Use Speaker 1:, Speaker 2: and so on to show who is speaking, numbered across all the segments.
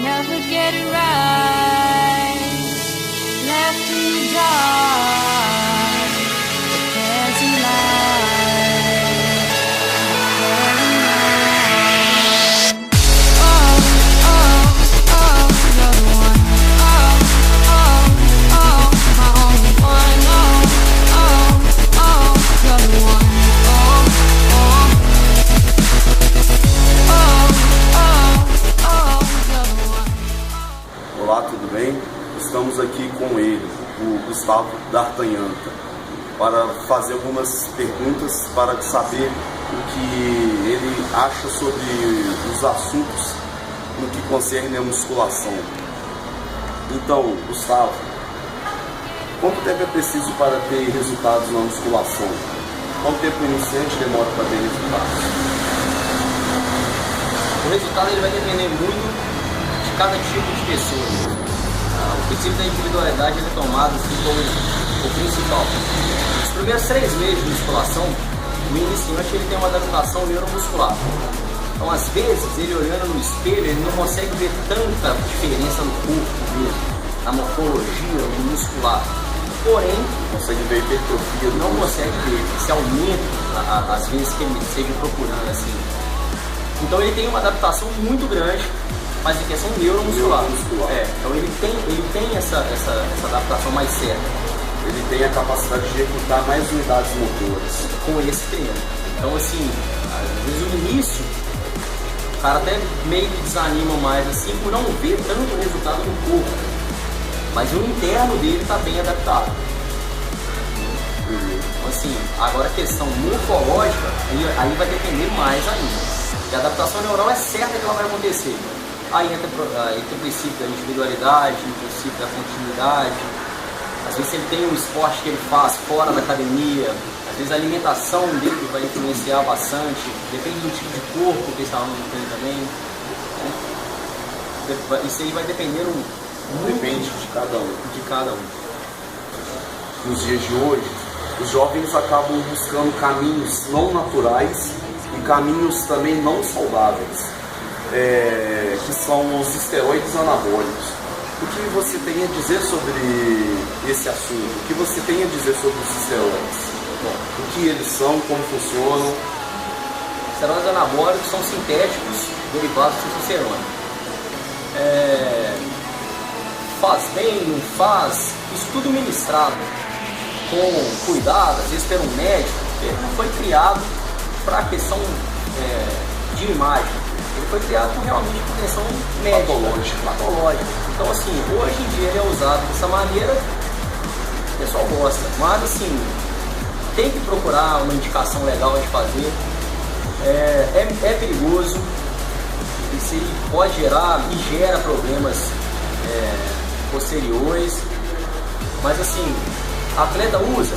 Speaker 1: never get it right. Left in the dark, but there's a light. Oh, oh, oh, you're the one. Oh, oh, oh, my only one. Oh, oh, oh, you're the one. Oh, oh, oh, oh, you're the one.
Speaker 2: Olá, tudo bem? Estamos aqui com ele, o Gustavo D'Artagnan, para fazer algumas perguntas para saber o que ele acha sobre os assuntos no que concerne a musculação. Então, Gustavo, quanto tempo é preciso para ter resultados na musculação? Quanto tempo o iniciante demora para ter resultados?
Speaker 3: O resultado ele vai depender muito de cada tipo de pessoa. O princípio da individualidade ele é tomado assim como o principal. Nos primeiros 3 meses de musculação, o iniciante ele tem uma adaptação neuromuscular. Então, às vezes, ele olhando no espelho, ele não consegue ver tanta diferença no corpo mesmo, na morfologia, no muscular. Porém,
Speaker 2: Consegue ver hipertrofia?
Speaker 3: não consegue ver esse aumento às vezes que ele esteja procurando assim. Então ele tem uma adaptação muito grande, mas em questão neuromuscular. Então ele tem essa adaptação mais certa.
Speaker 2: Ele tem a capacidade de executar mais unidades motoras.
Speaker 3: Com esse treino. Então assim, às vezes o início, o cara até meio que desanima mais assim por não ver tanto resultado no corpo. Mas o interno dele está bem adaptado. Então assim, agora a questão morfológica, aí vai depender mais ainda. E a adaptação neural é certa que ela vai acontecer. Aí entra o princípio da individualidade, o princípio da continuidade. Às vezes ele tem um esporte que ele faz fora da academia, às vezes a alimentação dele vai influenciar bastante, depende do tipo de corpo que esse aluno tem também. Né? Isso aí vai dependendo muito
Speaker 2: Depende de cada um.
Speaker 3: de cada um.
Speaker 2: Nos dias de hoje, os jovens acabam buscando caminhos não naturais e caminhos também não saudáveis, que são os esteroides anabólicos. O que você tem a dizer sobre esse assunto? O que você tem a dizer sobre os esteroides?
Speaker 3: Bom,
Speaker 2: O que eles são, como funcionam?
Speaker 3: esteroides anabólicos são sintéticos derivados de testosterona. Faz bem, não faz? Isso tudo ministrado com cuidado, às vezes pelo médico. Ele não foi criado para questão de imagem. Ele foi criado realmente por questão médica, patológica. Então assim, hoje em dia ele é usado dessa maneira, o pessoal gosta. Mas assim, tem que procurar uma indicação legal de fazer. É perigoso. Isso aí pode gerar e gera problemas posteriores. Mas assim, atleta usa.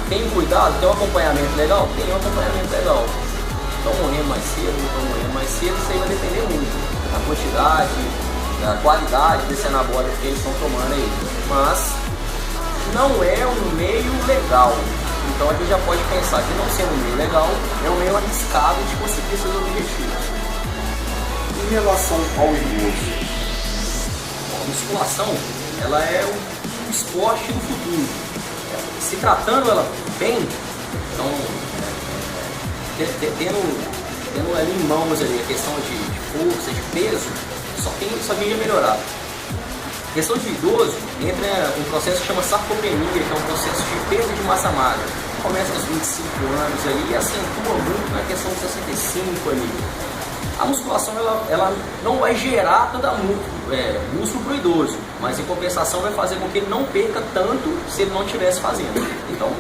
Speaker 3: Tem cuidado, tem um acompanhamento legal? Tem um acompanhamento legal. Estão morrendo mais cedo, não estão morrendo mais cedo, isso aí vai depender muito da quantidade, da qualidade desse anabólico que eles estão tomando aí. Mas não é um meio legal. Então a gente já pode pensar que não sendo um meio legal, é um meio arriscado de conseguir seus objetivos.
Speaker 2: Em relação ao idoso,
Speaker 3: A musculação, ela é um esporte do futuro. Se tratando ela bem, então tendo ali em mãos ali a questão de força, de peso, só tende a melhorar. A questão de idoso, entra um processo que chama sarcopenia, que é um processo de perda de massa magra. Começa aos 25 anos ali e acentua muito na questão dos 65 ali. A musculação ela não vai gerar tanta músculo para o idoso, mas em compensação vai fazer com que ele não perca tanto se ele não estivesse fazendo. Então,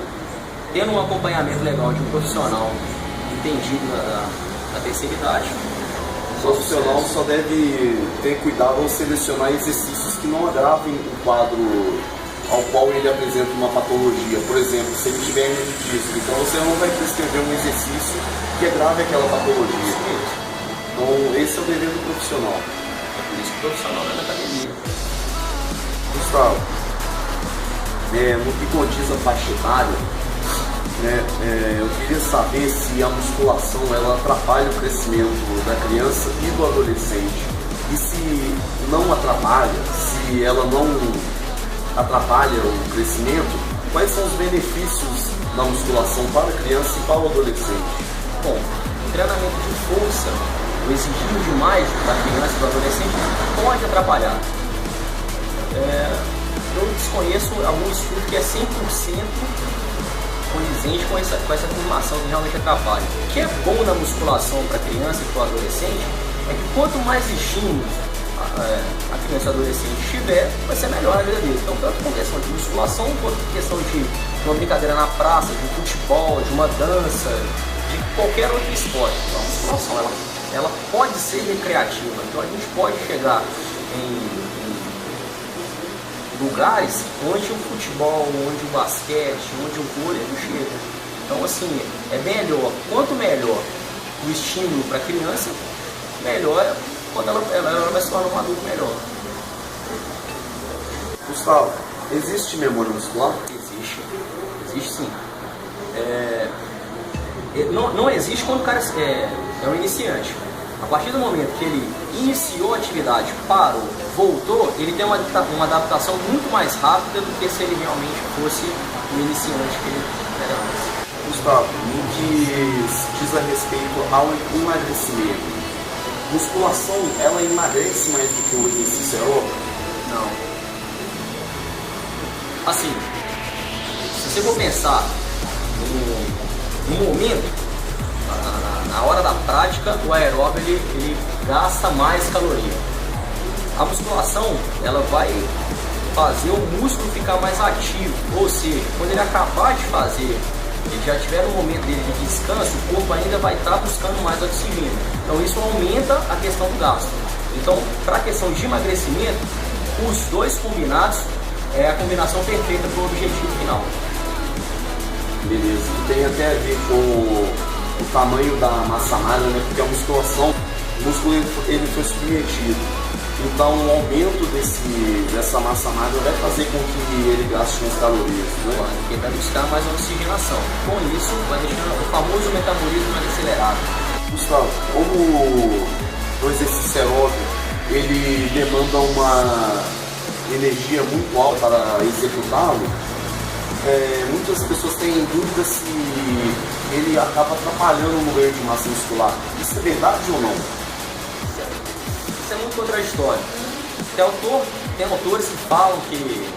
Speaker 3: tendo um acompanhamento legal de um profissional entendido da terceira idade,
Speaker 2: o profissional só deve ter cuidado ao selecionar exercícios que não agravem o quadro ao qual ele apresenta uma patologia. Por exemplo, se ele tiver hernia de disco, então você não vai prescrever um exercício que agrave aquela patologia. Então esse é o dever do profissional.
Speaker 3: é por isso que o profissional é da academia.
Speaker 2: Gustavo, no que condiz a faixa etária, eu queria saber se a musculação ela atrapalha o crescimento da criança e do adolescente. E E se não atrapalha, se ela não atrapalha o crescimento, quais são os benefícios da musculação para a criança e para o adolescente?
Speaker 3: Bom, o treinamento de força, o exigido demais da criança e do adolescente pode atrapalhar. Eu desconheço algum estudo que é 100% condizente com essa afirmação que realmente atrapalha. O que é bom na musculação para a criança e para o adolescente é que quanto mais estímulos a criança e o adolescente tiver, vai ser melhor a vida deles. Então, tanto com questão de musculação, quanto com questão de uma brincadeira na praça, de um futebol, de uma dança, de qualquer outro esporte. Então, a musculação ela pode ser recreativa. Então, a gente pode chegar em lugares onde o futebol, onde o basquete, onde o vôlei não chega. Então, assim, é melhor. Quanto melhor o estímulo para a criança, melhor quando ela vai se tornar um adulto melhor.
Speaker 2: Gustavo, existe memória muscular?
Speaker 3: Existe sim. Não existe quando o cara é um iniciante. A partir do momento que ele iniciou a atividade, parou, voltou, ele tem uma adaptação muito mais rápida do que se ele realmente fosse o iniciante que ele era antes.
Speaker 2: Gustavo, no que diz a respeito ao emagrecimento, musculação, ela emagrece mais do que o exercício aeróbico?
Speaker 3: Não. Assim, se você for pensar no momento, na hora da prática, o aeróbio ele gasta mais caloria. A musculação, ela vai fazer o músculo ficar mais ativo, ou seja, quando ele acabar de fazer, ele já tiver no momento dele de descanso, o corpo ainda vai estar buscando mais oxigênio. Então isso aumenta a questão do gasto. Então, para a questão de emagrecimento, os dois combinados é a combinação perfeita para o objetivo final.
Speaker 2: Beleza, tem até a ver com o tamanho da massa magra, né? Porque a musculação, o músculo ele foi submetido. Então o aumento dessa massa magra vai fazer com que ele gaste mais calorias, né?
Speaker 3: Porque vai buscar mais oxigenação. Com isso, vai deixando o famoso metabolismo mais acelerado.
Speaker 2: Gustavo, como o exercício aeróbico, ele demanda uma energia muito alta para executá-lo, muitas pessoas têm dúvida se ele acaba atrapalhando no ganho de massa muscular. Isso é verdade ou não?
Speaker 3: Isso é muito contraditório. Tem autores que falam que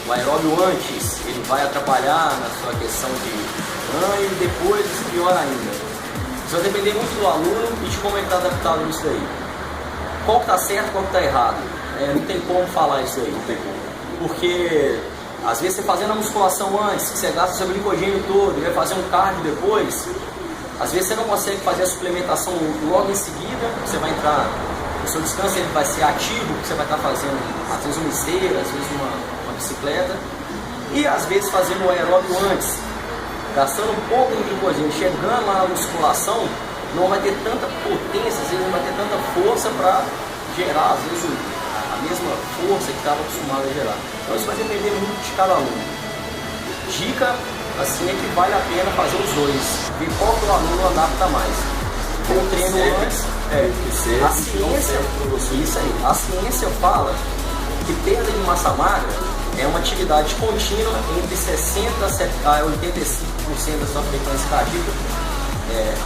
Speaker 3: o aeróbio antes ele vai atrapalhar na sua questão de ganho e depois isso piora ainda. Isso vai depender muito do aluno e de como ele está adaptado nisso daí. Qual que está certo, qual que está errado? Não tem como falar isso aí.
Speaker 2: Não tem como.
Speaker 3: Porque às vezes você fazendo a musculação antes, que você gasta o seu glicogênio todo e vai fazer um cardio depois, às vezes você não consegue fazer a suplementação logo em seguida, você vai entrar, o seu descanso ele vai ser ativo, você vai estar fazendo às vezes uma esteira, às vezes uma bicicleta, e às vezes fazendo o aeróbio antes, gastando um pouco de glicogênio, chegando lá na musculação, não vai ter tanta potência, às vezes não vai ter tanta força para gerar, às vezes, a mesma força que estava acostumado a gerar. Então isso vai depender muito de cada aluno. Dica, assim, é que vale a pena fazer os dois, ver qual que o aluno adapta mais. Com o treino antes, a ciência, isso aí, a ciência fala que perda de massa magra é uma atividade contínua entre 60% a 85% da sua frequência cardíaca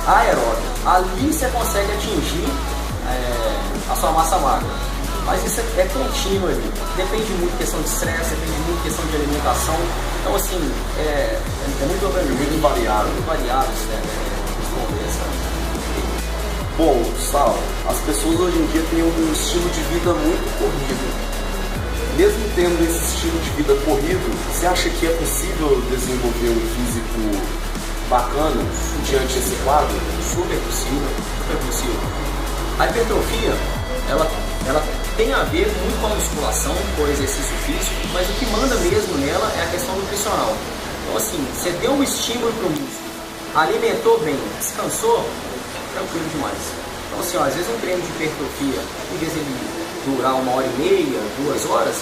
Speaker 3: aeróbica. Ali você consegue atingir a sua massa magra. Mas isso é contínuo ali. Depende muito de questão de estresse, depende muito de questão de alimentação. Então, assim, é muito variável. Muito variável isso, né?
Speaker 2: Bom, Gustavo, as pessoas hoje em dia têm um estilo de vida muito corrido. Mesmo tendo esse estilo de vida corrido, você acha que é possível desenvolver um físico bacana diante desse quadro?
Speaker 3: Super possível, super possível. A hipertrofia, ela tem a ver muito com a musculação, com o exercício físico, mas o que manda mesmo nela é a questão nutricional. Então, assim, você deu um estímulo para o músculo, alimentou bem, descansou, tranquilo demais. Então, assim, às vezes um treino de hipertrofia, em vez de ele durar 1h30, 2 horas,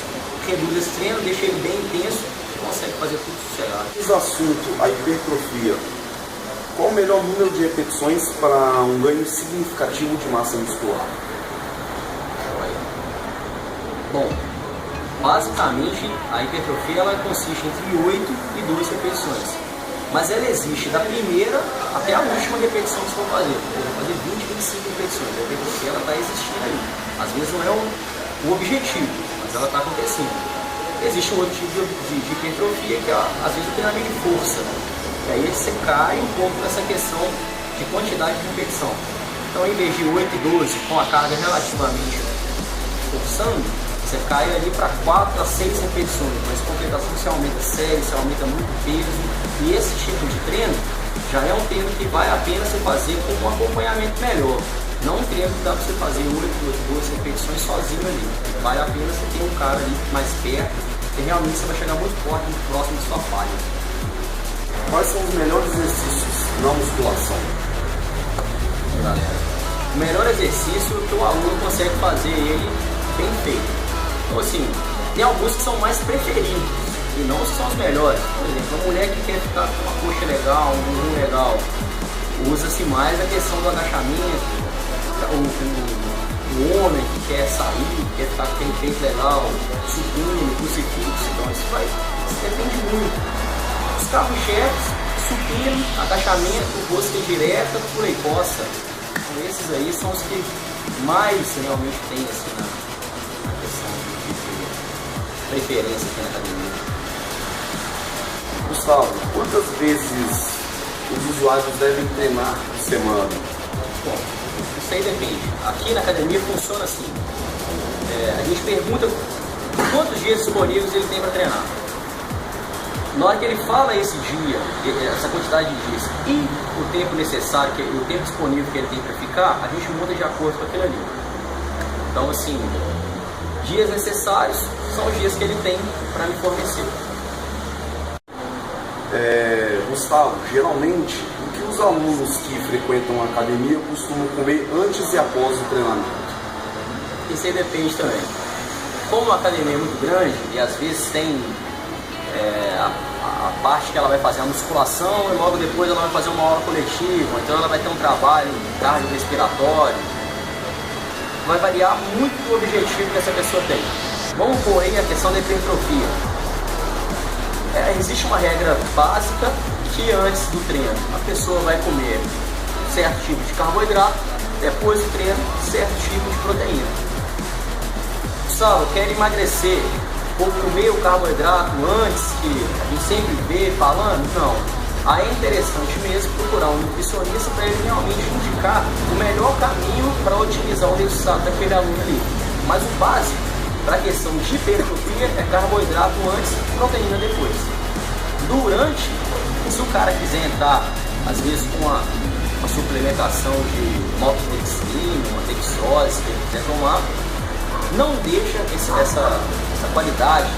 Speaker 3: reduz esse treino, deixa ele bem intenso e consegue fazer tudo sossegado.
Speaker 2: Esse assunto, a hipertrofia, qual o melhor número de repetições para um ganho significativo de massa muscular?
Speaker 3: Bom, basicamente a hipertrofia ela consiste entre 8 e 12 repetições, mas ela existe da primeira até a última repetição que você vai fazer. Eu vou fazer 20, 25 repetições, a hipertrofia ela está existindo aí. Às vezes não é o objetivo, mas ela está acontecendo. Existe um outro tipo de hipertrofia que é às vezes o treinamento de força, né? E aí você cai um pouco nessa questão de quantidade de repetição. Então em vez de 8 e 12 com a carga relativamente forçando, você cai ali para 4 a 6 repetições, mas completação você aumenta série, você aumenta muito peso, e esse tipo de treino já é um treino que vale a pena você fazer com um acompanhamento melhor. Não um treino que dá para você fazer 8, 12 repetições sozinho ali. Vale a pena você ter um cara ali mais perto, que realmente você vai chegar muito forte, muito próximo de sua falha.
Speaker 2: Quais são os melhores exercícios na musculação?
Speaker 3: Galera, o melhor exercício que o aluno consegue fazer ele bem feito. Então assim, tem alguns que são mais preferidos e não são os melhores. Por exemplo, uma mulher que quer ficar com uma coxa legal, um bumbum legal, usa-se mais a questão do agachamento. O homem que quer sair, quer ficar com aquele peito legal, supino, crucifixo, então isso depende muito. Os carros-chefes, supino, agachamento, rosca direta, pula e costa. Então esses aí são os que mais realmente tem assim, na questão de preferência aqui na academia.
Speaker 2: Gustavo, quantas vezes os usuários devem treinar por semana?
Speaker 3: Bom, isso aí depende. Aqui na academia funciona assim. A gente pergunta quantos dias disponíveis ele tem para treinar. Na hora que ele fala esse dia, essa quantidade de dias e o tempo necessário, o tempo disponível que ele tem para ficar, a gente muda de acordo com aquilo ali. Então assim, dias necessários são os dias que ele tem para me fornecer.
Speaker 2: Gustavo, geralmente, o que os alunos que frequentam a academia costumam comer antes e após o treinamento?
Speaker 3: Isso aí depende também. Como a academia é muito grande e às vezes tem a parte que ela vai fazer a musculação e logo depois ela vai fazer uma aula coletiva, então ela vai ter um trabalho cardiorrespiratório, vai variar muito do objetivo que essa pessoa tem. Vamos pôr aí a questão da hipertrofia. Existe uma regra básica que antes do treino a pessoa vai comer certo tipo de carboidrato, depois do treino certo tipo de proteína. Pessoal, eu quero emagrecer, vou comer o carboidrato antes, que a gente sempre vê falando? Não. Aí é interessante mesmo procurar um nutricionista para ele realmente indicar o melhor caminho para otimizar o resultado daquele aluno ali. Mas o básico para a questão de hipertrofia é carboidrato antes e proteína depois. Durante, se o cara quiser entrar, às vezes com uma suplementação de maltodextrina, uma dextrose que ele quiser tomar, não deixa essa qualidade,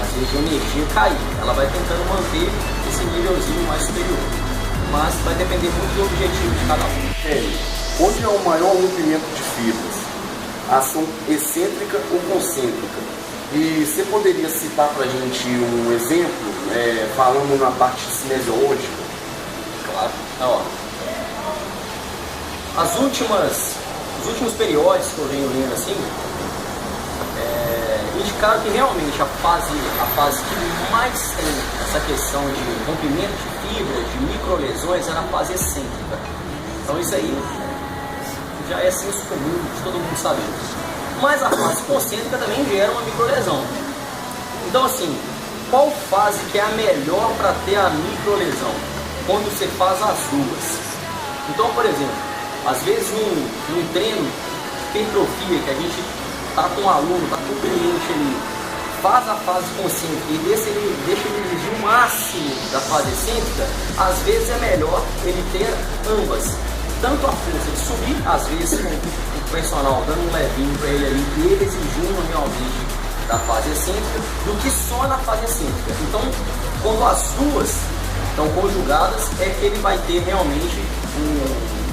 Speaker 3: às vezes, de energia cair. Ela vai tentando manter esse nívelzinho mais superior. Mas vai depender muito do objetivo de cada um.
Speaker 2: Onde é o maior rompimento de fibras? Ação excêntrica ou concêntrica? E você poderia citar para a gente um exemplo, falando na parte cinesiológica?
Speaker 3: Claro. Os últimos periódicos que eu venho lendo assim, indicaram que realmente a fase que mais tem essa questão de rompimento de fibra, de microlesões, era a fase excêntrica. Então isso aí já é senso comum de todo mundo saber. Mas a fase concêntrica também gera uma microlesão. Então assim, qual fase que é a melhor para ter a microlesão? Quando você faz as duas. Então, por exemplo, às vezes num treino de hipertrofia que a gente está com um aluno, está com o cliente ali, faz a fase concêntrica e deixa ele exigir o máximo da fase excêntrica, às vezes é melhor ele ter ambas. Tanto a força de subir, às vezes com o personal dando um levinho para ele ali e ele exigindo realmente da fase excêntrica, do que só na fase excêntrica. Então, quando as duas estão conjugadas, é que ele vai ter realmente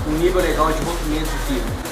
Speaker 3: um nível legal de rompimento de fibra.